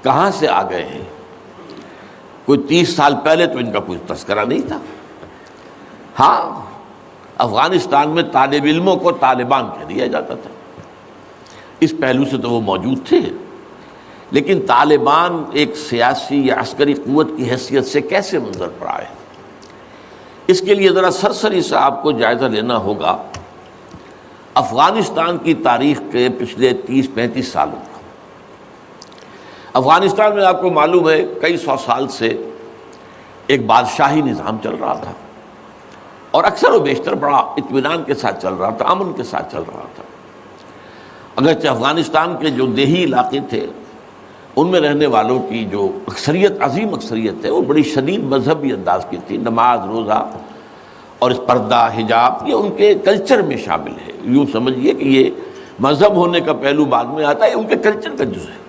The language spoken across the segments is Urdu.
کہاں سے آ گئے ہیں؟ کوئی 30 سال پہلے تو ان کا کوئی تذکرہ نہیں تھا۔ ہاں، افغانستان میں طالب علموں کو طالبان کہہ دیا جاتا تھا، اس پہلو سے تو وہ موجود تھے، لیکن طالبان ایک سیاسی یا عسکری قوت کی حیثیت سے کیسے منظر پر آئے؟ اس کے لیے ذرا سرسری سے آپ کو جائزہ لینا ہوگا افغانستان کی تاریخ کے پچھلے 30-35 سالوں کا۔ افغانستان میں آپ کو معلوم ہے کئی سو سال سے ایک بادشاہی نظام چل رہا تھا، اور اکثر و بیشتر بڑا اطمینان کے ساتھ چل رہا تھا، امن کے ساتھ چل رہا تھا۔ اگرچہ افغانستان کے جو دیہی علاقے تھے ان میں رہنے والوں کی جو اکثریت، عظیم اکثریت ہے، وہ بڑی شدید مذہبی انداز کی تھی، نماز روزہ اور اس پردہ حجاب یہ ان کے کلچر میں شامل ہے۔ یوں سمجھیے کہ یہ مذہب ہونے کا پہلو بعد میں آتا ہے، ان کے کلچر کا جز ہے۔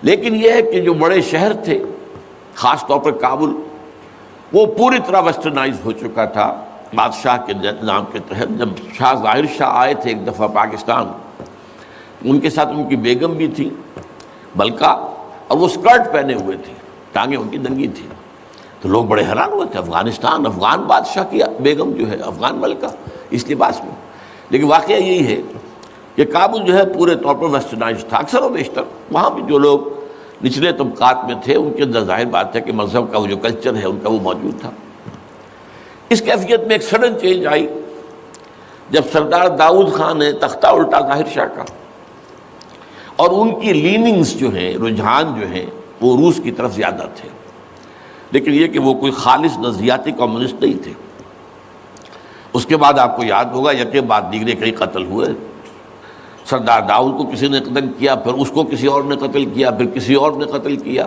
لیکن یہ ہے کہ جو بڑے شہر تھے، خاص طور پر کابل، وہ پوری طرح ویسٹرنائز ہو چکا تھا بادشاہ کے نظام کے تحت۔ جب شاہ ظاہر شاہ آئے تھے ایک دفعہ پاکستان، ان کے ساتھ ان کی بیگم بھی تھی ملکہ، اور وہ اسکرٹ پہنے ہوئے تھی، ٹانگیں ان کی ننگی تھی، تو لوگ بڑے حیران ہوئے تھے، افغانستان، افغان بادشاہ کی بیگم جو ہے، افغان ملکہ اس لباس میں۔ لیکن واقعہ یہی ہے کہ کابل جو ہے پورے طور پر ویسٹرنائز تھا، اکثر و بیشتر وہاں بھی جو لوگ نچلے طبقات میں تھے ان کے اندر ظاہر بات ہے کہ مذہب کا وہ جو کلچر ہے ان کا وہ موجود تھا۔ اس کیفیت میں ایک سڈن چینج آئی جب سردار داؤد خان نے تختہ الٹا ظاہر شاہ کا، اور ان کی لیننگز جو ہیں، رجحان جو ہیں، وہ روس کی طرف زیادہ تھے، لیکن یہ کہ وہ کوئی خالص نظریاتی کمیونسٹ نہیں تھے۔ اس کے بعد آپ کو یاد ہوگا یکے بعد دیگرے کئی قتل ہوئے۔ سردار داؤد کو کسی نے قتل کیا، پھر اس کو کسی اور نے قتل کیا، پھر کسی اور نے قتل کیا،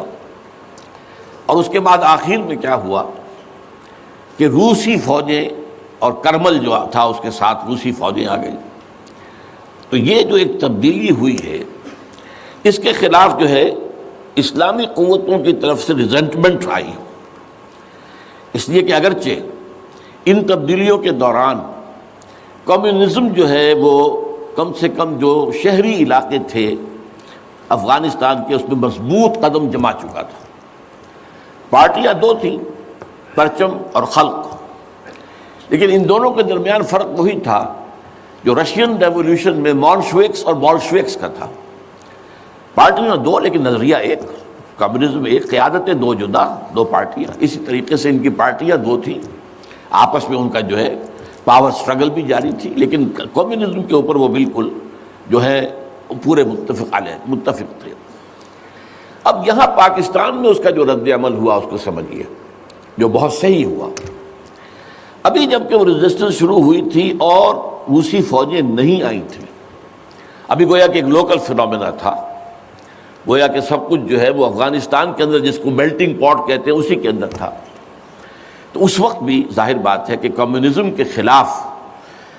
اور اس کے بعد آخر میں کیا ہوا کہ روسی فوجیں اور کرمل جو تھا اس کے ساتھ روسی فوجیں آ گئی۔ تو یہ جو ایک تبدیلی ہوئی ہے، اس کے خلاف جو ہے اسلامی قوتوں کی طرف سے ریزنٹمنٹ آئی، اس لیے کہ اگرچہ ان تبدیلیوں کے دوران کمیونزم جو ہے وہ کم سے کم جو شہری علاقے تھے افغانستان کے، اس میں مضبوط قدم جما چکا تھا۔ پارٹیاں دو تھیں، پرچم اور خلق، لیکن ان دونوں کے درمیان فرق وہی تھا جو رشین ریولوشن میں مونشوکس اور بولشوکس کا تھا۔ پارٹیاں دو لیکن نظریہ ایک، کمیونزم ایک، قیادتیں دو جدا، دو پارٹیاں۔ اسی طریقے سے ان کی پارٹیاں دو تھیں، آپس میں ان کا جو ہے پاور سٹرگل بھی جاری تھی، لیکن کمیونزم کے اوپر وہ بالکل جو ہے پورے متفق تھے۔ اب یہاں پاکستان میں اس کا جو رد عمل ہوا اس کو سمجھیے، جو بہت صحیح ہوا۔ ابھی جب کہ وہ ریزسٹنس شروع ہوئی تھی اور روسی فوجیں نہیں آئی تھیں، ابھی گویا کہ ایک لوکل فینومینا تھا، گویا کہ سب کچھ جو ہے وہ افغانستان کے اندر، جس کو میلٹنگ پاٹ کہتے ہیں، اسی کے اندر تھا۔ تو اس وقت بھی ظاہر بات ہے کہ کمیونزم کے خلاف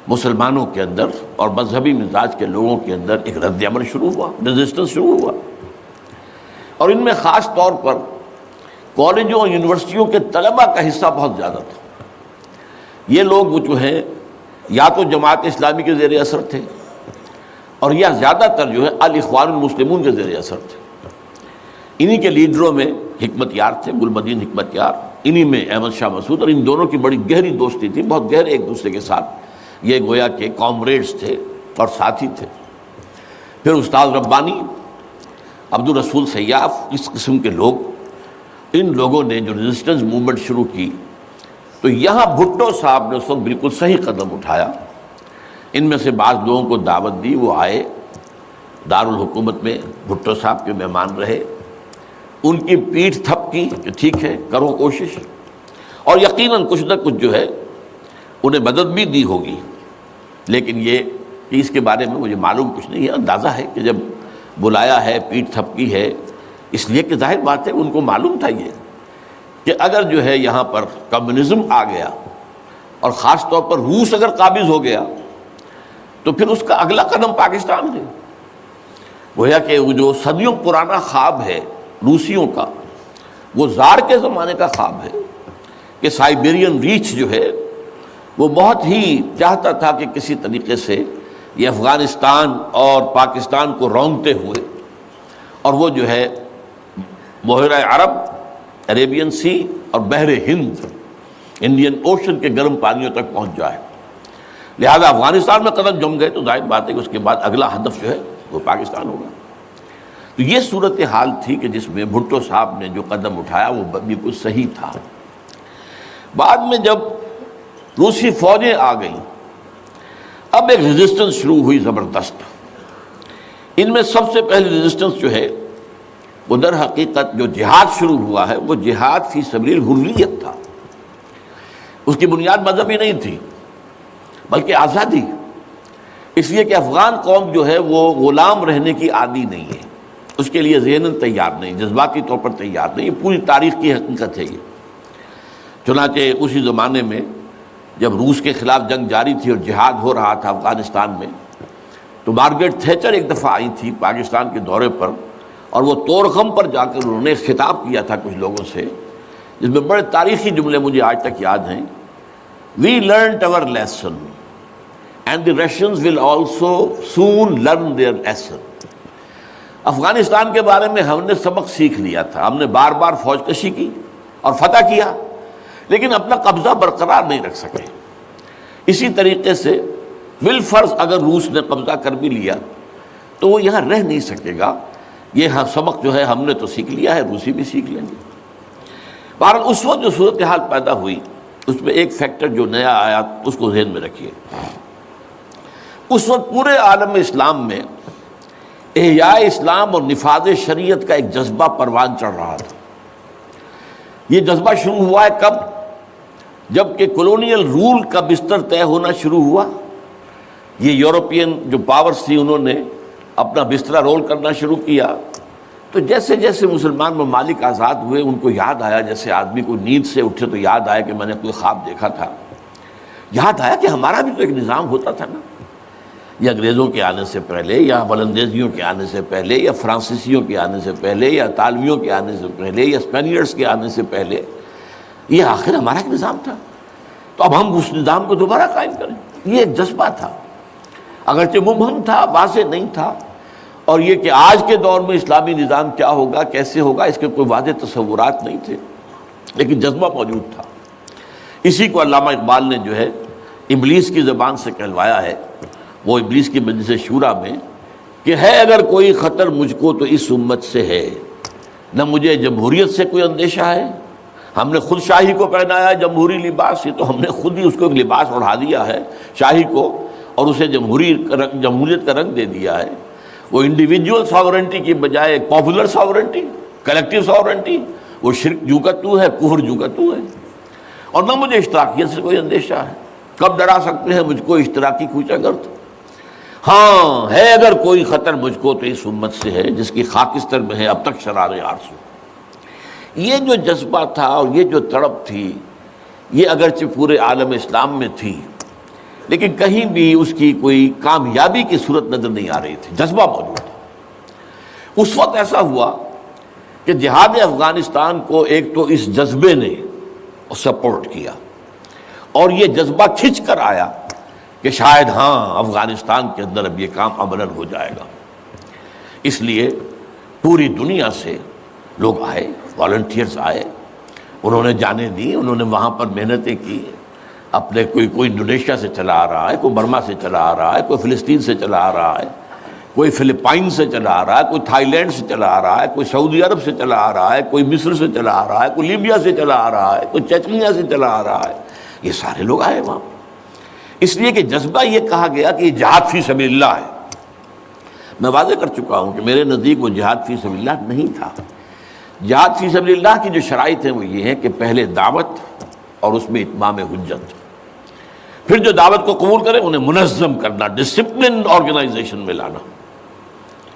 مسلمانوں کے اندر اور مذہبی مزاج کے لوگوں کے اندر ایک رد عمل شروع ہوا، ریزسٹنس شروع ہوا، اور ان میں خاص طور پر کالجوں اور یونیورسٹیوں کے طلباء کا حصہ بہت زیادہ تھا۔ یہ لوگ جو ہیں یا تو جماعت اسلامی کے زیر اثر تھے، اور یا زیادہ تر جو ہے الاخوان المسلمون کے زیر اثر تھے۔ انہی کے لیڈروں میں حکمت یار تھے، گل مدین حکمت یار، انہی میں احمد شاہ مسعود، اور ان دونوں کی بڑی گہری دوستی تھی، بہت گہرے ایک دوسرے کے ساتھ یہ گویا کہ کامریڈز تھے اور ساتھی تھے۔ پھر استاد ربانی، عبد الرسول سیاف، اس قسم کے لوگ، ان لوگوں نے جو ریزسٹنس موومنٹ شروع کی، تو یہاں بھٹو صاحب نے اس وقت بالکل صحیح قدم اٹھایا۔ ان میں سے بعض لوگوں کو دعوت دی، وہ آئے دارالحکومت میں، بھٹو صاحب کے مہمان رہے، ان کی پیٹھ تھپ کی کہ ٹھیک ہے کرو کوشش، اور یقیناً کچھ نہ کچھ جو ہے انہیں مدد بھی دی ہوگی، لیکن یہ کہ اس کے بارے میں مجھے معلوم کچھ نہیں ہے۔ اندازہ ہے کہ جب بلایا ہے، پیٹھ تھپکی ہے، اس لیے کہ ظاہر بات ہے ان کو معلوم تھا یہ کہ اگر جو ہے یہاں پر کمیونزم آ گیا اور خاص طور پر روس اگر قابض ہو گیا تو پھر اس کا اگلا قدم پاکستان ہے۔ گویا کہ وہ جو صدیوں پرانا خواب ہے روسیوں کا، وہ زار کے زمانے کا خواب ہے کہ سائبیرین ریچ جو ہے وہ بہت ہی چاہتا تھا کہ کسی طریقے سے یہ افغانستان اور پاکستان کو رونگتے ہوئے، اور وہ جو ہے بحیرہ عرب، عریبین سی اور بحر ہند، انڈین اوشن کے گرم پانیوں تک پہنچ جائے۔ لہذا افغانستان میں قدم جم گئے تو ظاہر بات ہے کہ اس کے بعد اگلا ہدف جو ہے وہ پاکستان ہوگا۔ تو یہ صورتحال تھی کہ جس میں بھٹو صاحب نے جو قدم اٹھایا وہ بالکل صحیح تھا۔ بعد میں جب روسی فوجیں آ گئیں، اب ایک ریزسٹنس شروع ہوئی زبردست۔ ان میں سب سے پہلی ریزسٹنس جو ہے وہ در حقیقت جو جہاد شروع ہوا ہے وہ جہاد فی سبیل الحریت تھا۔ اس کی بنیاد مذہبی نہیں تھی بلکہ آزادی، اس لیے کہ افغان قوم جو ہے وہ غلام رہنے کی عادی نہیں ہے، اس کے لیے ذہناً تیار نہیں، جذباتی طور پر تیار نہیں، یہ پوری تاریخ کی حقیقت ہے یہ۔ چنانچہ اسی زمانے میں جب روس کے خلاف جنگ جاری تھی اور جہاد ہو رہا تھا افغانستان میں، تو مارگریٹ تھیچر ایک دفعہ آئی تھی پاکستان کے دورے پر، اور وہ طورخم پر جا کر انہوں نے خطاب کیا تھا کچھ لوگوں سے، جس میں بڑے تاریخی جملے مجھے آج تک یاد ہیں۔ We learnt our lesson and the Russians will also soon learn their lesson۔ Afghanistan کے بارے میں ہم نے سبق سیکھ لیا تھا، ہم نے بار بار فوج کشی کی اور فتح کیا لیکن اپنا قبضہ برقرار نہیں رکھ سکے۔ اسی طریقے سے بالفرض اگر روس نے قبضہ کر بھی لیا تو وہ یہاں رہ نہیں سکے گا، یہ سبق جو ہے ہم نے تو سیکھ لیا ہے، روسی بھی سیکھ لیں گے۔ بہرحال اس وقت جو صورتحال پیدا ہوئی اس میں ایک فیکٹر جو نیا آیا اس کو ذہن میں رکھیے۔ اس وقت پورے عالم اسلام میں احیاء اسلام اور نفاذ شریعت کا ایک جذبہ پروان چڑھ رہا تھا۔ یہ جذبہ شروع ہوا ہے کب؟ جب کہ کولونیل رول کا بستر طے ہونا شروع ہوا، یہ یورپین جو پاورز تھی انہوں نے اپنا بستر رول کرنا شروع کیا، تو جیسے جیسے مسلمان ممالک آزاد ہوئے ان کو یاد آیا، جیسے آدمی کو نیند سے اٹھے تو یاد آیا کہ میں نے کوئی خواب دیکھا تھا، یاد آیا کہ ہمارا بھی تو ایک نظام ہوتا تھا نا، یا انگریزوں کے آنے سے پہلے، یا ولندیزیوں کے آنے سے پہلے، یا فرانسیسیوں کے آنے سے پہلے، یا اطالویوں کے آنے سے پہلے، یا اسپینیئرز کے آنے سے پہلے، یہ آخر ہمارا ایک نظام تھا، تو اب ہم اس نظام کو دوبارہ قائم کریں۔ یہ ایک جذبہ تھا، اگرچہ مبہم تھا، واضح نہیں تھا، اور یہ کہ آج کے دور میں اسلامی نظام کیا ہوگا، کیسے ہوگا، اس کے کوئی واضح تصورات نہیں تھے، لیکن جذبہ موجود تھا۔ اسی کو علامہ اقبال نے جو ہے ابلیس کی زبان سے کہلوایا ہے، وہ ابلیس کی مجلس شورا میں، کہ ہے اگر کوئی خطر مجھ کو تو اس امت سے ہے، نہ مجھے جمہوریت سے کوئی اندیشہ ہے، ہم نے خود شاہی کو پہنایا جمہوری لباس، یہ تو ہم نے خود ہی اس کو ایک لباس اڑا دیا ہے شاہی کو، اور اسے جمہوریت کا رنگ دے دیا ہے۔ وہ انڈیویجول ساورنٹی کی بجائے ایک پاپولر ساورنٹی، کلیکٹیو ساورنٹی، وہ شرک جو کا تو ہے، کفر جو کا تو ہے، اور نہ مجھے اشتراکیت سے کوئی اندیشہ ہے۔ کب ڈرا سکتے ہیں مجھ کو اشتراکی کوچہ گرد؟ ہاں ہے اگر کوئی خطر مجھ کو تو اس امت سے ہے جس کی خاکستر میں ہے اب تک شرار آرزو۔ یہ جو جذبہ تھا اور یہ جو تڑپ تھی، یہ اگرچہ پورے عالم اسلام میں تھی لیکن کہیں بھی اس کی کوئی کامیابی کی صورت نظر نہیں آ رہی تھی، جذبہ موجود تھا۔ اس وقت ایسا ہوا کہ جہاد افغانستان کو ایک تو اس جذبے نے سپورٹ کیا، اور یہ جذبہ کھنچ کر آیا کہ شاید ہاں افغانستان کے اندر اب یہ کام عملاً ہو جائے گا۔ اس لیے پوری دنیا سے لوگ آئے، والنٹیئرز آئے، انہوں نے جانیں دی، انہوں نے وہاں پر محنتیں کی، اپنے کوئی انڈونیشیا سے چلا آ رہا ہے، کوئی برما سے چلا آ رہا ہے، کوئی فلسطین سے چلا آ رہا ہے، کوئی فلپائن سے چلا آ رہا ہے، کوئی تھائی لینڈ سے چلا آ رہا ہے، کوئی سعودی عرب سے چلا آ رہا ہے، کوئی مصر سے چلا آ رہا ہے، کوئی لیبیا سے چلا آ رہا ہے، کوئی چچنیا سے چلا آ رہا ہے، یہ سارے لوگ آئے وہاں، اس لیے کہ جذبہ یہ کہا گیا کہ یہ جہاد فی سبیل اللہ ہے۔ میں واضح کر چکا ہوں کہ میرے نزدیک وہ جہاد فی سبیل اللہ نہیں تھا۔ جہاد فی سبیل اللہ کی جو شرائط ہیں وہ یہ ہے کہ پہلے دعوت اور اس میں اتمام حجت، پھر جو دعوت کو قبول کرے انہیں منظم کرنا، ڈسپلن آرگنائزیشن میں لانا،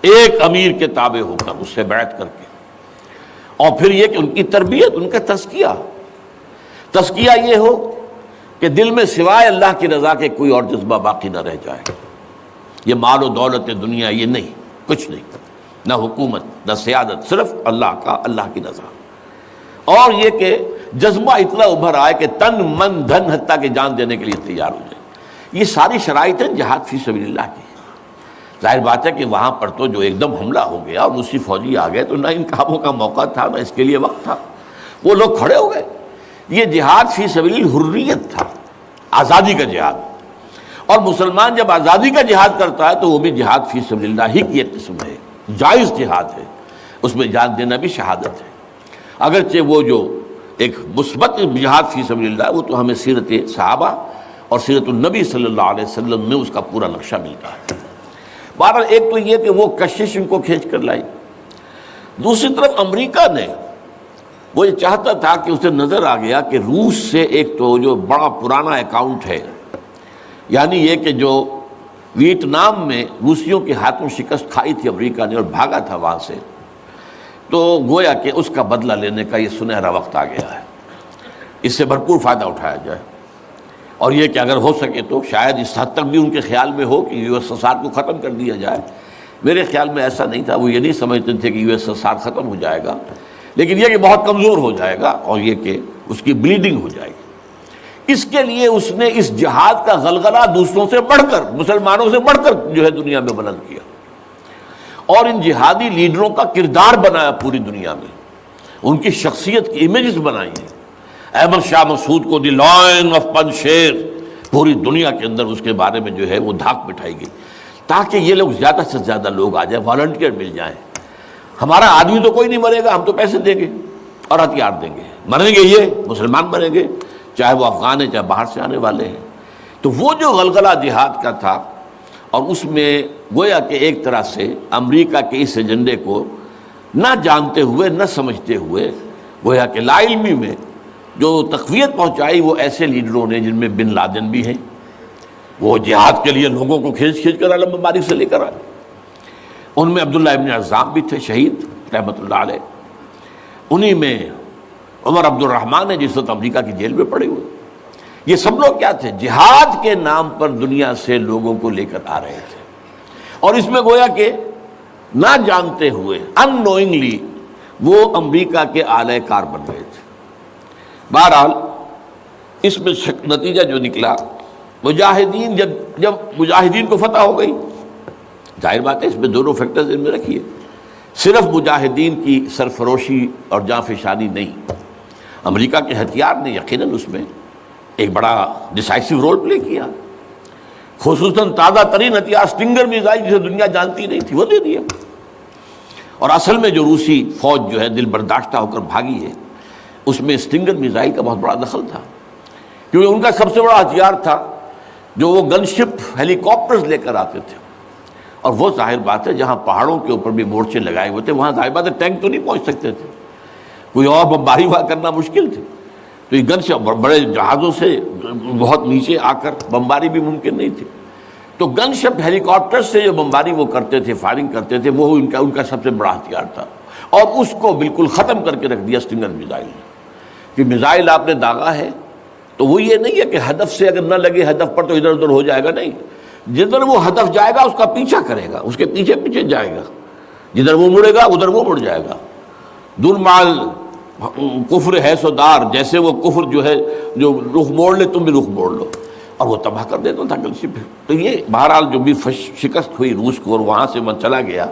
ایک امیر کے تابع ہو کر اس سے بیعت کر کے، اور پھر یہ کہ ان کی تربیت، ان کا تزکیہ یہ ہو کہ دل میں سوائے اللہ کی رضا کے کوئی اور جذبہ باقی نہ رہ جائے۔ یہ مال و دولت دنیا یہ نہیں، کچھ نہیں، نہ حکومت نہ سیادت، صرف اللہ کی رضا، اور یہ کہ جذبہ اتنا ابھر آئے کہ تن من دھن حتیٰ کہ جان دینے کے لیے تیار ہو جائے۔ یہ ساری شرائط ہیں جہاد فی سبیل اللہ کی، ظاہر بات ہے کہ وہاں پر تو جو ایک دم حملہ ہو گیا اور روسی فوجی آ گئے تو نہ ان کاموں کا موقع تھا نہ اس کے لیے وقت تھا، وہ لوگ کھڑے ہو گئے۔ یہ جہاد فی سبیل الحریت تھا، آزادی کا جہاد، اور مسلمان جب آزادی کا جہاد کرتا ہے تو وہ بھی جہاد فی سبیل اللہ ہی کی ایک قسم ہے، جائز جہاد ہے، اس میں جان دینا بھی شہادت ہے، اگرچہ وہ جو ایک مثبت جہاد فی سبیل اللہ وہ تو ہمیں سیرت صحابہ اور سیرت النبی صلی اللہ علیہ وسلم میں اس کا پورا نقشہ ملتا ہے۔ بہرحال ایک تو یہ کہ وہ کشش ان کو کھینچ کر لائی، دوسری طرف امریکہ نے وہ یہ چاہتا تھا کہ اسے نظر آ گیا کہ روس سے ایک تو جو بڑا پرانا اکاؤنٹ ہے، یعنی یہ کہ جو ویتنام میں روسیوں کے ہاتھوں شکست کھائی تھی امریکہ نے اور بھاگا تھا وہاں سے، تو گویا کہ اس کا بدلہ لینے کا یہ سنہرا وقت آ گیا ہے، اس سے بھرپور فائدہ اٹھایا جائے، اور یہ کہ اگر ہو سکے تو شاید اس حد تک بھی ان کے خیال میں ہو کہ یو ایس ایس آر کو ختم کر دیا جائے۔ میرے خیال میں ایسا نہیں تھا، وہ یہ نہیں سمجھتے تھے کہ یو ایس ایس آر ختم ہو جائے گا، لیکن یہ کہ بہت کمزور ہو جائے گا اور یہ کہ اس کی بلیڈنگ ہو جائے گی۔ اس کے لیے اس نے اس جہاد کا غلغلہ دوسروں سے بڑھ کر، مسلمانوں سے بڑھ کر جو ہے دنیا میں بلند کیا، اور ان جہادی لیڈروں کا کردار بنایا پوری دنیا میں، ان کی شخصیت کی امیجز بنائی ہیں۔ احمد شاہ مسعود کو دی لائن آف پنشیر، پوری دنیا کے اندر اس کے بارے میں جو ہے وہ دھاک بٹھائی گئی، تاکہ یہ لوگ زیادہ سے زیادہ لوگ آ جائیں، والنٹیئر مل جائیں۔ ہمارا آدمی تو کوئی نہیں مرے گا، ہم تو پیسے دیں گے اور ہتھیار دیں گے، مریں گے یہ مسلمان مریں گے، چاہے وہ افغان ہیں چاہے باہر سے آنے والے ہیں۔ تو وہ جو غلغلہ جہاد کا تھا، اور اس میں گویا کہ ایک طرح سے امریکہ کے اس ایجنڈے کو نہ جانتے ہوئے نہ سمجھتے ہوئے گویا کہ لا علمی میں جو تقویت پہنچائی وہ ایسے لیڈروں نے جن میں بن لادن بھی ہیں، وہ جہاد کے لیے لوگوں کو کھینچ کر علم مبارک سے لے کر آئے، ان میں عبداللہ ابن عزام بھی تھے شہید رحمۃ اللہ علیہ، انہی میں عمر عبد الرحمن ہے جس وقت امریکہ کی جیل میں پڑے ہوئے۔ یہ سب لوگ کیا تھے؟ جہاد کے نام پر دنیا سے لوگوں کو لے کر آ رہے تھے، اور اس میں گویا کہ نہ جانتے ہوئے ان نوئنگلی وہ امریکہ کے اعلی کار بن رہے تھے۔ بہرحال اس میں نتیجہ جو نکلا، مجاہدین جب مجاہدین کو فتح ہو گئی، ظاہر بات ہے اس میں دونوں فیکٹرز ان میں رکھیے، صرف مجاہدین کی سرفروشی اور جاں فشانی نہیں، امریکہ کے ہتھیار نے یقیناً اس میں ایک بڑا ڈیسائسو رول پلے کیا، خصوصاً تازہ ترین ہتھیار اسٹنگر میزائل جسے دنیا جانتی نہیں تھی وہ دے دیا، اور اصل میں جو روسی فوج جو ہے دل برداشتہ ہو کر بھاگی ہے اس میں اسٹنگر میزائل کا بہت بڑا دخل تھا، کیونکہ ان کا سب سے بڑا ہتھیار تھا جو وہ گن شپ ہیلی کاپٹرز لے کر آتے تھے، اور وہ ظاہر بات ہے جہاں پہاڑوں کے اوپر بھی مورچے لگائے ہوئے تھے وہاں ظاہر بات ہے ٹینک تو نہیں پہنچ سکتے تھے، کوئی اور بمباری وہاں کرنا مشکل تھی، تو یہ گن شپ بڑے جہازوں سے بہت نیچے آ کر بمباری بھی ممکن نہیں تھی، تو گن شپ ہیلی کاپٹر سے جو بمباری وہ کرتے تھے، فائرنگ کرتے تھے، وہ ان کا سب سے بڑا ہتھیار تھا، اور اس کو بالکل ختم کر کے رکھ دیا اسٹنگر میزائل نے، کہ میزائل آپ نے داغا ہے تو وہ یہ نہیں ہے کہ ہدف سے اگر نہ لگے ہدف پر تو ادھر ادھر ہو جائے گا، نہیں، جدھر وہ ہدف جائے گا اس کا پیچھا کرے گا، اس کے پیچھے پیچھے جائے گا، جدھر وہ مڑے گا ادھر وہ مڑ جائے گا، دور مال کفر ہے سودار، جیسے وہ کفر جو ہے جو رخ موڑ لے تم بھی رخ موڑ لو، اور وہ تباہ کر دیتا تھا گن شپ۔ تو یہ بہرحال جو بھی شکست ہوئی روس کو اور وہاں سے وہ چلا گیا،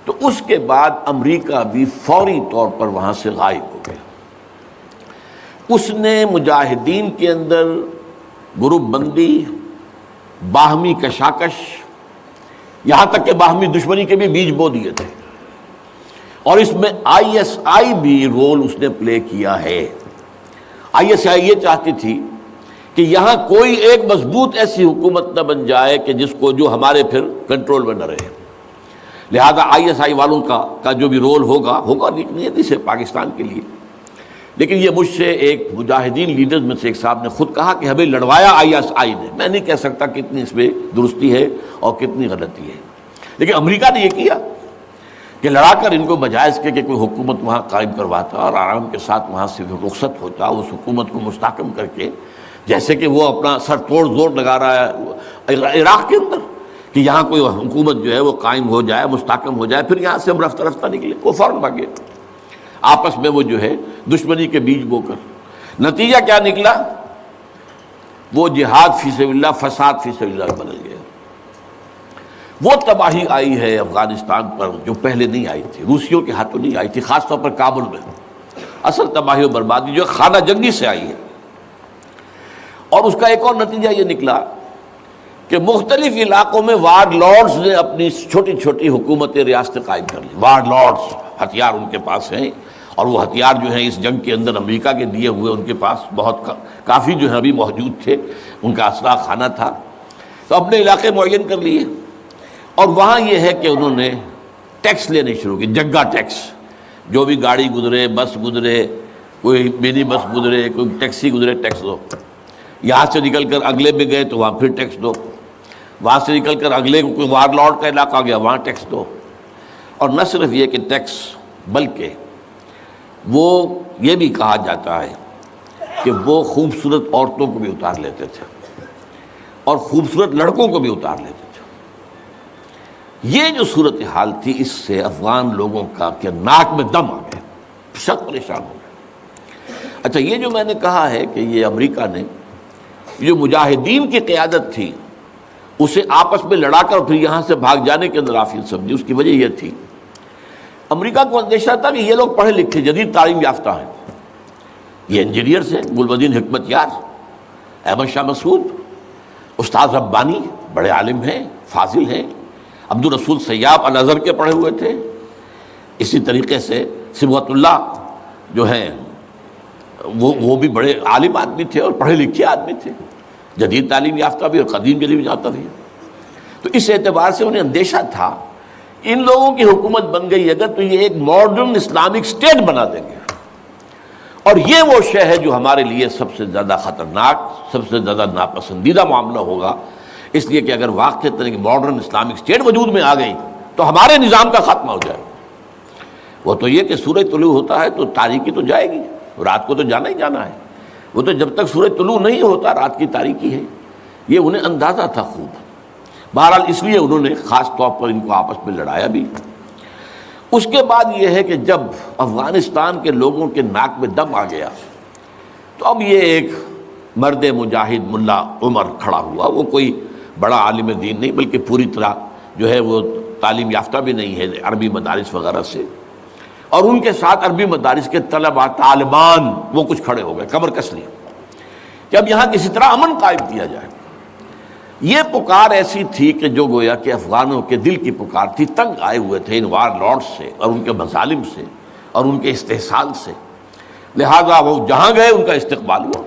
تو اس کے بعد امریکہ بھی فوری طور پر وہاں سے غائب ہو گیا۔ اس نے مجاہدین کے اندر گروپ بندی، باہمی کشاکش، یہاں تک کہ باہمی دشمنی کے بھی بیج بو دیے تھے، اور اس میں آئی ایس آئی بھی رول اس نے پلے کیا ہے۔ آئی ایس آئی یہ چاہتی تھی کہ یہاں کوئی ایک مضبوط ایسی حکومت نہ بن جائے کہ جو ہمارے پھر کنٹرول میں نہ رہے، لہذا آئی ایس آئی والوں کا جو بھی رول ہوگا نیتی سے پاکستان کے لیے، لیکن یہ مجھ سے ایک مجاہدین لیڈرز میں سے ایک صاحب نے خود کہا کہ ہمیں لڑوایا آئی ایس آئی نے، میں نہیں کہہ سکتا کتنی اس میں درستی ہے اور کتنی غلطی ہے، لیکن امریکہ نے یہ کیا کہ لڑا کر ان کو بجائے اس کے کہ کوئی حکومت وہاں قائم کرواتا اور آرام کے ساتھ وہاں سے رخصت ہوتا، اس حکومت کو مستحکم کر کے، جیسے کہ وہ اپنا سر توڑ زور لگا رہا ہے عراق کے اندر کہ یہاں کوئی حکومت جو ہے وہ قائم ہو جائے، مستحکم ہو جائے، پھر یہاں سے ہم رفتہ رفتہ نکلے، وہ فوراً بھاگے، آپس میں وہ جو ہے دشمنی کے بیج بو کر۔ نتیجہ کیا نکلا؟ وہ جہاد فی سبیل اللہ فساد فی سبیل اللہ بدل گیا۔ وہ تباہی آئی ہے افغانستان پر جو پہلے نہیں آئی تھی، روسیوں کے ہاتھوں نہیں آئی تھی، خاص طور پر کابل میں اصل تباہی و بربادی جو خانہ جنگی سے آئی ہے۔ اور اس کا ایک اور نتیجہ یہ نکلا کہ مختلف علاقوں میں وارڈ لارڈز نے اپنی چھوٹی چھوٹی حکومتیں ریاستیں قائم کر لی۔ وارڈ لارڈز، ہتھیار ان کے پاس ہیں، اور وہ ہتھیار جو ہیں اس جنگ کے اندر امریکہ کے دیے ہوئے ان کے پاس بہت کافی جو ہے ابھی موجود تھے، ان کا اسلحہ خانہ تھا، تو اپنے علاقے معین کر لیے۔ اور وہاں یہ ہے کہ انہوں نے ٹیکس لینے شروع کی، جگہ ٹیکس، جو بھی گاڑی گزرے، بس گزرے، کوئی منی بس گزرے، کوئی ٹیکسی گزرے، ٹیکس دو۔ یہاں سے نکل کر اگلے میں گئے تو وہاں پھر ٹیکس دو، وہاں سے نکل کر اگلے کوئی وارڈ لارڈ کا علاقہ آ گیا وہاں ٹیکس دو۔ اور نہ صرف یہ کہ ٹیکس، بلکہ وہ یہ بھی کہا جاتا ہے کہ وہ خوبصورت عورتوں کو بھی اتار لیتے تھے اور خوبصورت لڑکوں کو بھی اتار لیتے تھے۔ یہ جو صورتحال تھی، اس سے افغان لوگوں کا کہ ناک میں دم آ گیا، سخت پریشان ہو گئے۔ اچھا، یہ جو میں نے کہا ہے کہ یہ امریکہ نے جو مجاہدین کی قیادت تھی اسے آپس میں لڑا کر پھر یہاں سے بھاگ جانے کے اندر آفیت سمجھی، اس کی وجہ یہ تھی امریکہ کو اندیشہ تھا کہ یہ لوگ پڑھے لکھے جدید تعلیم یافتہ ہیں، یہ انجینئرز ہیں، گلبدین حکمت یار، احمد شاہ مسعود، استاد ربانی بڑے عالم ہیں، فاضل ہیں، عبد الرسول سیاب الازہر کے پڑھے ہوئے تھے، اسی طریقے سے صبغت اللہ جو ہیں وہ بھی بڑے عالم آدمی تھے اور پڑھے لکھے آدمی تھے، جدید تعلیم یافتہ بھی اور قدیم تعلیم یافتہ بھی۔ تو اس اعتبار سے انہیں اندیشہ تھا ان لوگوں کی حکومت بن گئی اگر تو یہ ایک ماڈرن اسلامک اسٹیٹ بنا دیں گے، اور یہ وہ شے ہے جو ہمارے لیے سب سے زیادہ خطرناک، سب سے زیادہ ناپسندیدہ معاملہ ہوگا، اس لیے کہ اگر واقعتاً ایک ماڈرن اسلامک اسٹیٹ وجود میں آ گئی تو ہمارے نظام کا خاتمہ ہو جائے۔ وہ تو یہ کہ سورج طلوع ہوتا ہے تو تاریکی تو جائے گی، رات کو تو جانا ہی جانا ہے، وہ تو جب تک سورج طلوع نہیں ہوتا رات کی تاریکی ہے، یہ انہیں اندازہ تھا خوب۔ بہرحال اس لیے انہوں نے خاص طور پر ان کو آپس میں لڑایا بھی۔ اس کے بعد یہ ہے کہ جب افغانستان کے لوگوں کے ناک میں دم آ گیا تو اب یہ ایک مرد مجاہد ملا عمر کھڑا ہوا، وہ کوئی بڑا عالم دین نہیں بلکہ پوری طرح جو ہے وہ تعلیم یافتہ بھی نہیں ہے عربی مدارس وغیرہ سے، اور ان کے ساتھ عربی مدارس کے طلباء طالبان وہ کچھ کھڑے ہو گئے، کمر کس لی کہ اب یہاں کسی طرح امن قائم کیا جائے۔ یہ پکار ایسی تھی کہ جو گویا کہ افغانوں کے دل کی پکار تھی، تنگ آئے ہوئے تھے ان وار لارڈ سے اور ان کے مظالم سے اور ان کے استحصال سے، لہذا وہ جہاں گئے ان کا استقبال ہوا۔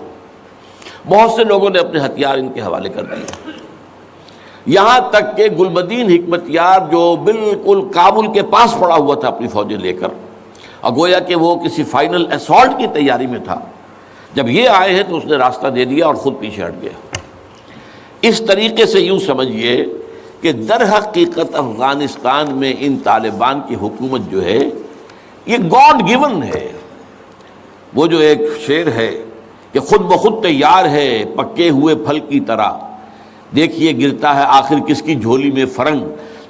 بہت سے لوگوں نے اپنے ہتھیار ان کے حوالے کر دیے، یہاں تک کہ گلبدین حکمت یار جو بالکل کابل کے پاس پڑا ہوا تھا اپنی فوجیں لے کر، اور گویا کہ وہ کسی فائنل اسالٹ کی تیاری میں تھا، جب یہ آئے ہیں تو اس نے راستہ دے دیا اور خود پیچھے ہٹ گیا۔ اس طریقے سے یوں سمجھیے کہ در حقیقت افغانستان میں ان طالبان کی حکومت جو ہے یہ گاڈ گیون ہے۔ وہ جو ایک شعر ہے کہ خود بخود تیار ہے پکے ہوئے پھل کی طرح، دیکھیے گرتا ہے آخر کس کی جھولی میں فرنگ۔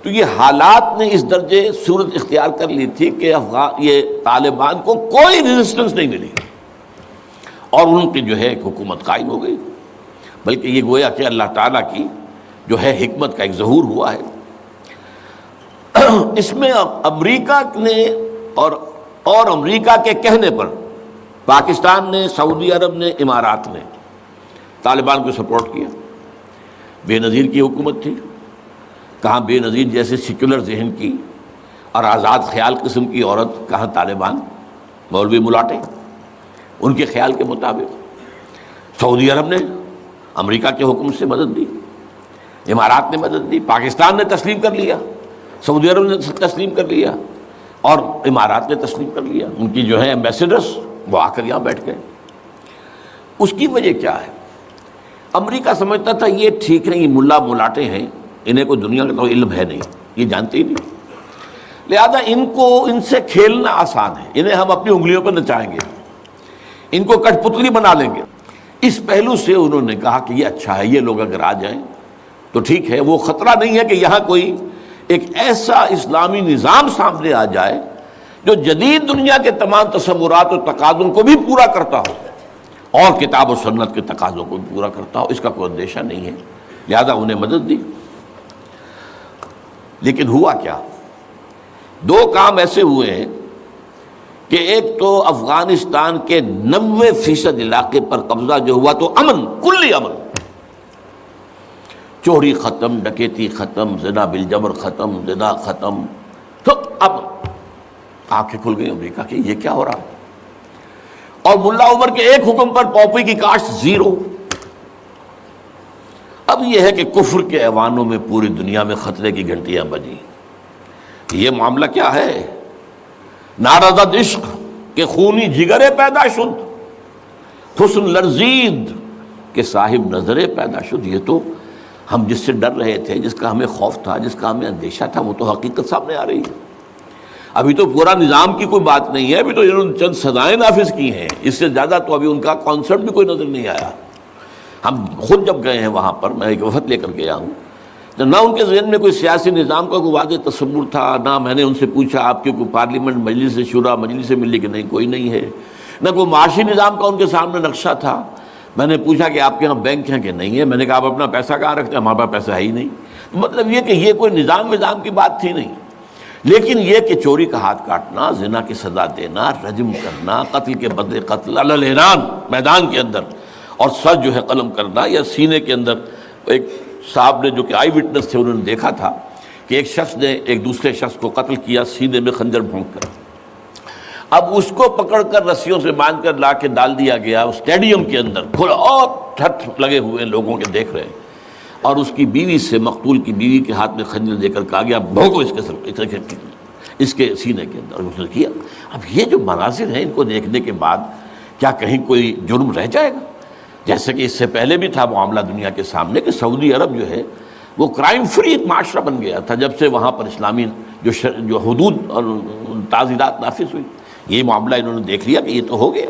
تو یہ حالات نے اس درجے صورت اختیار کر لی تھی کہ یہ طالبان کو کوئی ریزسٹنس نہیں ملی اور ان کی جو ہے ایک حکومت قائم ہو گئی، بلکہ یہ گویا کہ اللہ تعالیٰ کی جو ہے حکمت کا ایک ظہور ہوا ہے۔ اس میں امریکہ نے اور امریکہ کے کہنے پر پاکستان نے، سعودی عرب نے، امارات نے طالبان کو سپورٹ کیا۔ بے نظیر کی حکومت تھی، کہاں بے نظیر جیسے سیکولر ذہن کی اور آزاد خیال قسم کی عورت، کہاں طالبان مولوی ملاٹے ان کے خیال کے مطابق۔ سعودی عرب نے امریکہ کے حکم سے مدد دی، امارات نے مدد دی، پاکستان نے تسلیم کر لیا، سعودی عرب نے تسلیم کر لیا اور امارات نے تسلیم کر لیا۔ ان کی جو ہے ایمبیسڈرز وہ آ کر یہاں بیٹھ گئے۔ اس کی وجہ کیا ہے؟ امریکہ سمجھتا تھا یہ ٹھیک نہیں، یہ ملا ملاٹے ہیں، انہیں کوئی دنیا کا تو علم ہے نہیں، یہ جانتے ہی نہیں، لہذا ان سے کھیلنا آسان ہے، انہیں ہم اپنی انگلیوں پر نچائیں گے، ان کو کٹ پتلی بنا لیں گے۔ اس پہلو سے انہوں نے کہا کہ یہ اچھا ہے، یہ لوگ اگر آ جائیں تو ٹھیک ہے، وہ خطرہ نہیں ہے کہ یہاں کوئی ایک ایسا اسلامی نظام سامنے آ جائے جو جدید دنیا کے تمام تصورات و تقاضوں کو بھی پورا کرتا ہو اور کتاب و سنت کے تقاضوں کو بھی پورا کرتا ہو، اس کا کوئی اندیشہ نہیں ہے، لہذا انہیں مدد دی۔ لیکن ہوا کیا؟ دو کام ایسے ہوئے ہیں کہ ایک تو افغانستان کے 90% علاقے پر قبضہ جو ہوا تو امن، کلی امن، چوری ختم، ڈکیتی ختم، زنا بالجبر ختم، زنا ختم، تو اب آنکھیں کھل گئی امریکہ کی یہ کیا ہو رہا ہے؟ اور ملا عمر کے ایک حکم پر پاپی کی کاشت زیرو۔ اب یہ ہے کہ کفر کے ایوانوں میں پوری دنیا میں خطرے کی گھنٹیاں بجیں۔ یہ معاملہ کیا ہے؟ نارضت عشق کے خونی جگرے پیدا شد، حسن لرزید کے صاحب نظرے پیدا شد۔ یہ تو ہم جس سے ڈر رہے تھے، جس کا ہمیں خوف تھا، جس کا ہمیں اندیشہ تھا، وہ تو حقیقت سامنے آ رہی ہے۔ ابھی تو پورا نظام کی کوئی بات نہیں ہے، ابھی تو انہوں نے چند سزائیں نافذ کی ہیں، اس سے زیادہ تو ابھی ان کا کانسیپٹ بھی کوئی نظر نہیں آیا۔ ہم خود جب گئے ہیں وہاں پر، میں ایک وفد لے کر گیا ہوں، تو نہ ان کے ذہن میں کوئی سیاسی نظام کا کوئی واضح تصور تھا، نہ میں نے ان سے پوچھا آپ کی کوئی پارلیمنٹ مجلس شورا مجلس ملی کہ نہیں کوئی نہیں ہے، نہ کوئی معاشی نظام کا ان کے سامنے نقشہ تھا۔ میں نے پوچھا کہ آپ کے یہاں بینک ہیں کہ نہیں ہے، میں نے کہا آپ اپنا پیسہ کہاں رکھتے ہیں؟ ہمارے پاس پیسہ ہے ہی نہیں۔ مطلب یہ کہ یہ کوئی نظام کی بات تھی نہیں، لیکن یہ کہ چوری کا ہاتھ کاٹنا، زنا کی سزا دینا، رجم کرنا، قتل کے بدلے قتل علی الاعلان میدان کے اندر، اور سر جو ہے قلم کرنا یا سینے کے اندر۔ ایک صاحب نے جو کہ آئی وٹنس تھے، انہوں نے دیکھا تھا کہ ایک شخص نے ایک دوسرے شخص کو قتل کیا سینے میں خنجر بھونک کر۔ اب اس کو پکڑ کر رسیوں سے باندھ کر لا کے ڈال دیا گیا اسٹیڈیم کے اندر، کھلا اور ٹھٹ لگے ہوئے لوگوں کے دیکھ رہے ہیں، اور اس کی بیوی سے، مقتول کی بیوی کے ہاتھ میں خنجر دے کر کہا گیا بھونکو اس کے سینے کے اندر، اس نے کیا۔ اب یہ جو مناظر ہیں ان کو دیکھنے کے بعد کیا کہیں کوئی جرم رہ جائے گا؟ جیسے کہ اس سے پہلے بھی تھا معاملہ دنیا کے سامنے کہ سعودی عرب جو ہے وہ کرائم فری ایک معاشرہ بن گیا تھا جب سے وہاں پر اسلامی جو حدود اور تعزیرات نافذ ہوئی۔ یہ معاملہ انہوں نے دیکھ لیا کہ یہ تو ہو گیا،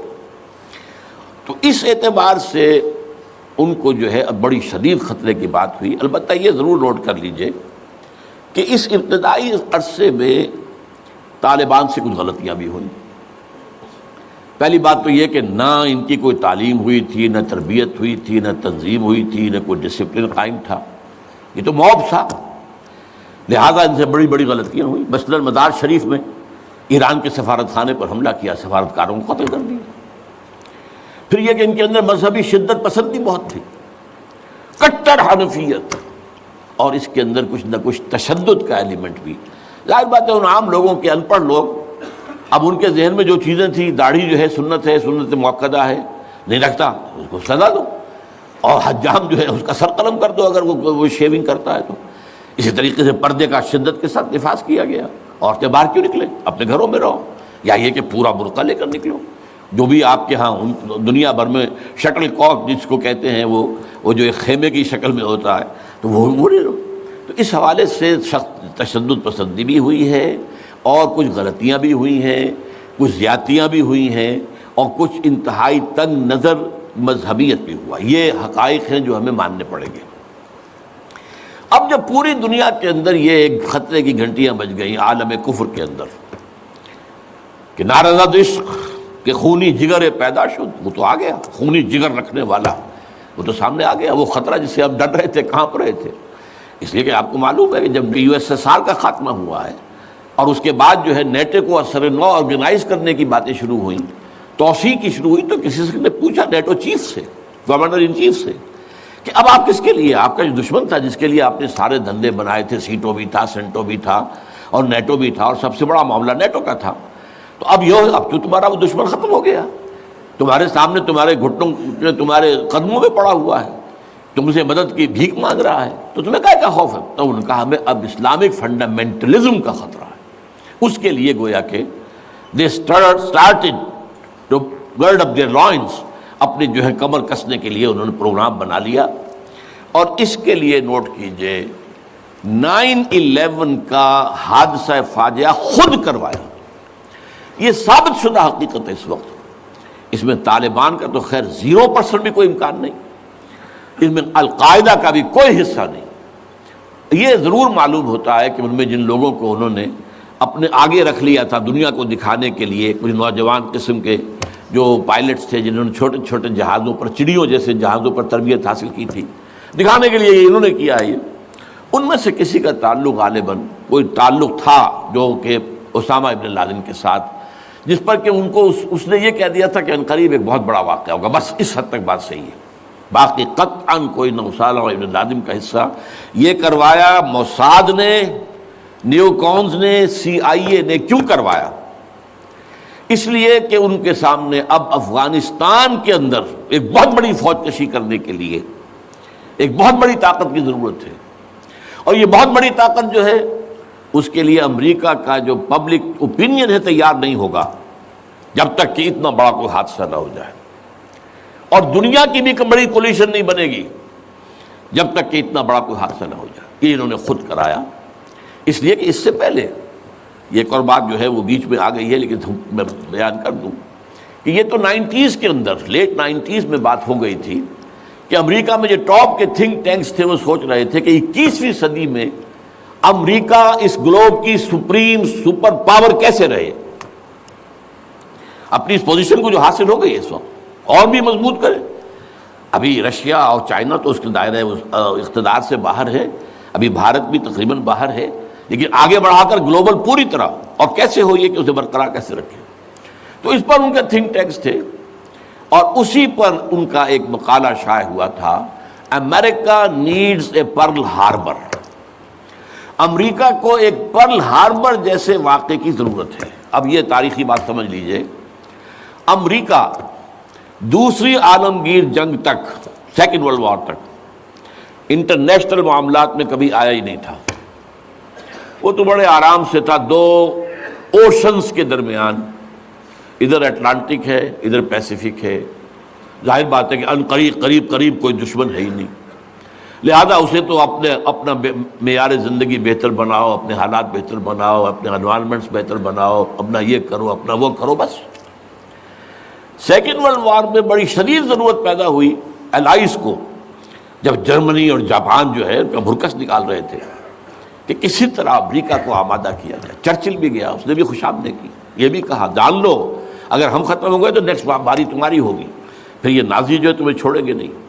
تو اس اعتبار سے ان کو جو ہے اب بڑی شدید خطرے کی بات ہوئی۔ البتہ یہ ضرور نوٹ کر لیجئے کہ اس ابتدائی عرصے میں طالبان سے کچھ غلطیاں بھی ہوئیں۔ پہلی بات تو یہ کہ نہ ان کی کوئی تعلیم ہوئی تھی، نہ تربیت ہوئی تھی، نہ تنظیم ہوئی تھی، نہ کوئی ڈسپلن قائم تھا، یہ تو موب تھا، لہذا ان سے بڑی بڑی غلطیاں ہوئیں۔ مثلا مزار شریف میں ایران کے سفارت خانے پر حملہ کیا، سفارتکاروں کو قتل کر دیا۔ پھر یہ کہ ان کے اندر مذہبی شدت پسندی بہت تھی، کٹر حنفیت، اور اس کے اندر کچھ نہ کچھ تشدد کا ایلیمنٹ بھی۔ ظاہر بات ہے ان عام لوگوں کے، ان پڑھ لوگ، اب ان کے ذہن میں جو چیزیں تھیں، داڑھی جو ہے سنت موقدہ ہے، نہیں رکھتا اس کو سزا دو، اور حجام جو ہے اس کا سر قلم کر دو اگر وہ شیونگ کرتا ہے تو۔ اسی طریقے سے پردے کا شدت کے ساتھ نفاذ کیا گیا، عورتیں باہر کیوں نکلیں، اپنے گھروں میں رہو، یا یہ کہ پورا برقع لے کر نکلو۔ جو بھی آپ کے ہاں دنیا بھر میں شٹل کاک جس کو کہتے ہیں، وہ جو ایک خیمے کی شکل میں ہوتا ہے، تو وہ لے لو۔ تو اس حوالے سے سخت تشدد پسندی بھی ہوئی ہے، اور کچھ غلطیاں بھی ہوئی ہیں، کچھ زیادتیاں بھی ہوئی ہیں، اور کچھ انتہائی تنگ نظر مذہبیت بھی ہوا۔ یہ حقائق ہیں جو ہمیں ماننے پڑیں گے۔ اب جب پوری دنیا کے اندر یہ ایک خطرے کی گھنٹیاں بج گئیں عالم کفر کے اندر کہ نارضت عشق کہ خونی جگر پیدا شد، وہ تو آ گیا، خونی جگر رکھنے والا وہ تو سامنے آ گیا، وہ خطرہ جس سے ہم ڈر رہے تھے، کہاں رہے تھے۔ اس لیے کہ آپ کو معلوم ہے کہ جب USSR کا خاتمہ ہوا ہے اور اس کے بعد جو ہے نیٹو کو اثر نو آرگنائز کرنے کی باتیں شروع ہوئیں، توسیع کی شروع ہوئی، تو کسی سے نے پوچھا نیٹو چیف سے، گورنر ان چیف سے، کہ اب آپ کس کے لیے، آپ کا جو دشمن تھا جس کے لیے آپ نے سارے دھندے بنائے تھے، سیٹو بھی تھا، سینٹو بھی تھا، اور نیٹو بھی تھا، اور سب سے بڑا معاملہ نیٹو کا تھا، تو اب تو تمہارا وہ دشمن ختم ہو گیا، تمہارے سامنے تمہارے گھٹنوں تمہارے قدموں میں پڑا ہوا ہے، تم سے مدد کی بھیک مانگ رہا ہے، تو تمہیں کیا خوف ہے؟ تو انہوں نے کہا ہمیں اب اسلامک فنڈامنٹلزم کا خطرہ ہے۔ اس کے لیے گویا کہ they started to gird up their loins، اپنی جو ہے کمر کسنے کے لیے انہوں نے پروگرام بنا لیا۔ اور اس کے لیے نوٹ کیجئے 9/11 کا حادثہ فاجعہ خود کروایا، یہ ثابت شدہ حقیقت ہے۔ اس وقت اس میں طالبان کا تو خیر 0% بھی کوئی امکان نہیں، اس میں القاعدہ کا بھی کوئی حصہ نہیں۔ یہ ضرور معلوم ہوتا ہے کہ ان میں جن لوگوں کو انہوں نے اپنے آگے رکھ لیا تھا دنیا کو دکھانے کے لیے، کچھ نوجوان قسم کے جو پائلٹس تھے جنہوں نے چھوٹے چھوٹے جہازوں پر، چڑیوں جیسے جہازوں پر تربیت حاصل کی تھی، دکھانے کے لیے انہوں نے کیا ہے یہ، ان میں سے کسی کا تعلق غالباً کوئی تعلق تھا جو کہ اسامہ ابن لادن کے ساتھ، جس پر کہ ان کو اس نے یہ کہہ دیا تھا کہ عنقریب ایک بہت بڑا واقعہ ہوگا، بس اس حد تک بات صحیح ہے، باقی قطعاً کوئی نہ اسامہ ابن لادن کا حصہ۔ یہ کروایا موساد نے، نیو کونز نے، CIA نے۔ کیوں کروایا؟ اس لیے کہ ان کے سامنے اب افغانستان کے اندر ایک بہت بڑی فوج کشی کرنے کے لیے ایک بہت بڑی طاقت کی ضرورت ہے، اور یہ بہت بڑی طاقت جو ہے اس کے لیے امریکہ کا جو پبلک اوپینین ہے تیار نہیں ہوگا جب تک کہ اتنا بڑا کوئی حادثہ نہ ہو جائے، اور دنیا کی بھی بڑی کولیشن نہیں بنے گی جب تک کہ اتنا بڑا کوئی حادثہ نہ ہو جائے۔ یہ انہوں نے خود کرایا، اس لیے کہ اس سے پہلے یہ ایک اور بات جو ہے وہ بیچ میں آ گئی ہے، لیکن میں بیان کر دوں کہ یہ تو 90s کے اندر، لیٹ 90s میں بات ہو گئی تھی کہ امریکہ میں جو ٹاپ کے تھنک ٹینکس تھے وہ سوچ رہے تھے کہ 21ویں صدی میں امریکہ اس گلوب کی سپریم سپر پاور کیسے رہے، اپنی اس پوزیشن کو جو حاصل ہو گئی ہے اس وقت اور بھی مضبوط کرے۔ ابھی رشیا اور چائنا تو اس کے دائرہ اقتدار سے باہر ہے، ابھی بھارت بھی تقریباً باہر ہے، لیکن آگے بڑھا کر گلوبل پوری طرح، اور کیسے ہو یہ کہ اسے برقرار کیسے رکھے۔ تو اس پر ان کے تھنک ٹینکس تھے، اور اسی پر ان کا ایک مقالہ شائع ہوا تھا، امریکہ نیڈز اے پرل ہاربر۔ امریکہ کو ایک پرل ہاربر جیسے واقعے کی ضرورت ہے۔ اب یہ تاریخی بات سمجھ لیجئے، امریکہ دوسری عالمگیر جنگ تک، سیکنڈ ورلڈ وار تک انٹرنیشنل معاملات میں کبھی آیا ہی نہیں تھا۔ وہ تو بڑے آرام سے تھا، دو اوشنز کے درمیان، ادھر اٹلانٹک ہے ادھر پیسیفک ہے، ظاہر بات ہے کہ قریب کوئی دشمن ہے ہی نہیں، لہذا اسے تو اپنا معیار زندگی بہتر بناؤ، اپنے حالات بہتر بناؤ، اپنے انوائرمنٹس بہتر بناؤ، اپنا یہ کرو اپنا وہ کرو، بس۔ سیکنڈ ورلڈ وار میں بڑی شدید ضرورت پیدا ہوئی الائز کو، جب جرمنی اور جاپان جو ہے ان کا بھرکس نکال رہے تھے کہ کسی طرح امریکہ کو آمادہ کیا جائے۔ چرچل بھی گیا، اس نے بھی خوشامدیں کی، یہ بھی کہا جان لو اگر ہم ختم ہو گئے تو نیکسٹ باری تمہاری ہوگی، پھر یہ نازی جو ہے تمہیں چھوڑیں گے نہیں۔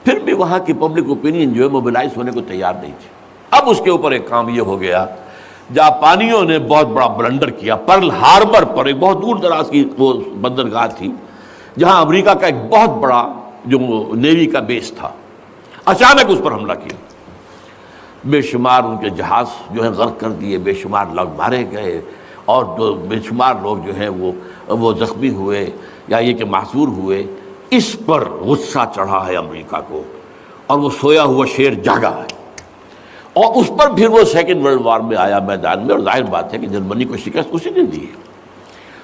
پھر بھی وہاں کی پبلک اوپینین جو ہے موبلائز ہونے کو تیار نہیں تھی۔ اب اس کے اوپر ایک کام یہ ہو گیا، جاپانیوں نے بہت بڑا بلنڈر کیا، پرل ہاربر پر، ایک بہت دور دراز کی وہ بندرگاہ تھی جہاں امریکہ کا ایک بہت بڑا جو نیوی کا بیس تھا، اچانک اس پر حملہ کیا، بے شمار ان کے جہاز جو ہے غرق کر دیے، بے شمار لوگ مارے گئے، اور بے شمار لوگ جو ہیں وہ زخمی ہوئے یا یہ کہ معذور ہوئے۔ اس پر غصہ چڑھا ہے امریکہ کو، اور وہ سویا ہوا شیر جاگا ہے، اور اس پر پھر وہ سیکنڈ ورلڈ وار میں آیا میدان میں، اور ظاہر بات ہے کہ جرمنی کو شکست اسی نے دی ہے،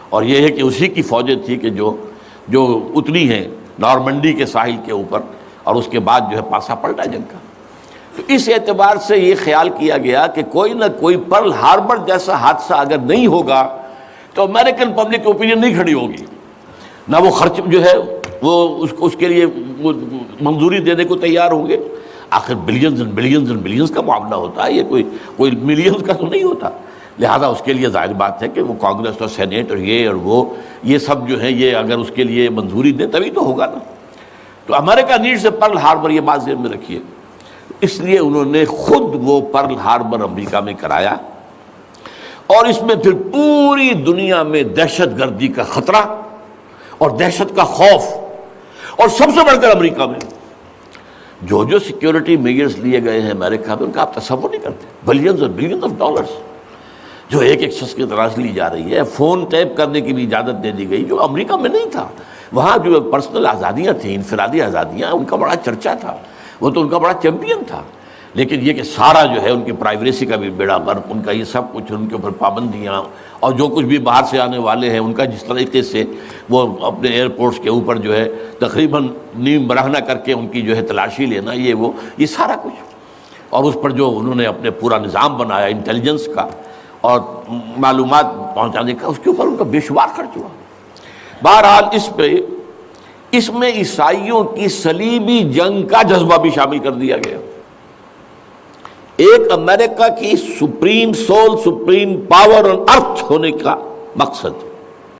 اور یہ ہے کہ اسی کی فوجیں تھی کہ جو اتنی ہیں نارمنڈی کے ساحل کے اوپر، اور اس کے بعد جو ہے پاسا پلٹا جنگ کا۔ تو اس اعتبار سے یہ خیال کیا گیا کہ کوئی نہ کوئی پرل ہاربر جیسا حادثہ اگر نہیں ہوگا تو امریکن پبلک اوپینین نہیں کھڑی ہوگی، نہ وہ خرچ جو ہے وہ اس کے لیے وہ منظوری دینے کو تیار ہوں گے۔ آخر billions and billions and billions کا معاملہ ہوتا ہے، یہ کوئی ملینز کا تو نہیں ہوتا، لہذا اس کے لیے ظاہر بات ہے کہ وہ کانگریس اور سینیٹ اور یہ سب جو ہے یہ اگر اس کے لیے منظوری دیں تبھی تو ہوگا نا۔ تو امریکہ نیڈ سے پرل ہاربر، یہ بات ذہن میں رکھیے، اس لیے انہوں نے خود وہ پرل ہاربر امریکہ میں کرایا، اور اس میں پھر پوری دنیا میں دہشت گردی کا خطرہ اور دہشت کا خوف، اور سب سے بڑھ کر امریکہ میں جو سیکیورٹی میجرز لیے گئے ہیں امریکہ میں، ان کا آپ تصور نہیں کرتے، بلینز اور بلینز آف ڈالرز جو ایک شخص کی طرح سے لی جا رہی ہے۔ فون ٹیپ کرنے کی بھی اجازت دے دی گئی، جو امریکہ میں نہیں تھا۔ وہاں جو پرسنل آزادیاں تھیں، انفرادی آزادیاں، ان کا بڑا چرچا تھا، وہ تو ان کا بڑا چیمپئن تھا، لیکن یہ کہ سارا جو ہے ان کی پرائیویسی کا بھی بیڑا غرق، ان کا یہ سب کچھ، ان کے اوپر پابندیاں، اور جو کچھ بھی باہر سے آنے والے ہیں ان کا جس طریقے سے وہ اپنے ایئرپورٹس کے اوپر جو ہے تقریباً نیم برہنہ کر کے ان کی جو ہے تلاشی لینا، یہ سارا کچھ، اور اس پر جو انہوں نے اپنے پورا نظام بنایا انٹیلیجنس کا اور معلومات پہنچانے کا، اس کے اوپر ان کا بے شمار خرچ ہوا۔ بہرحال اس میں عیسائیوں کی صلیبی جنگ کا جذبہ بھی شامل کر دیا گیا۔ ایک امریکہ کی سپریم پاور آن ارتھ ہونے کا مقصد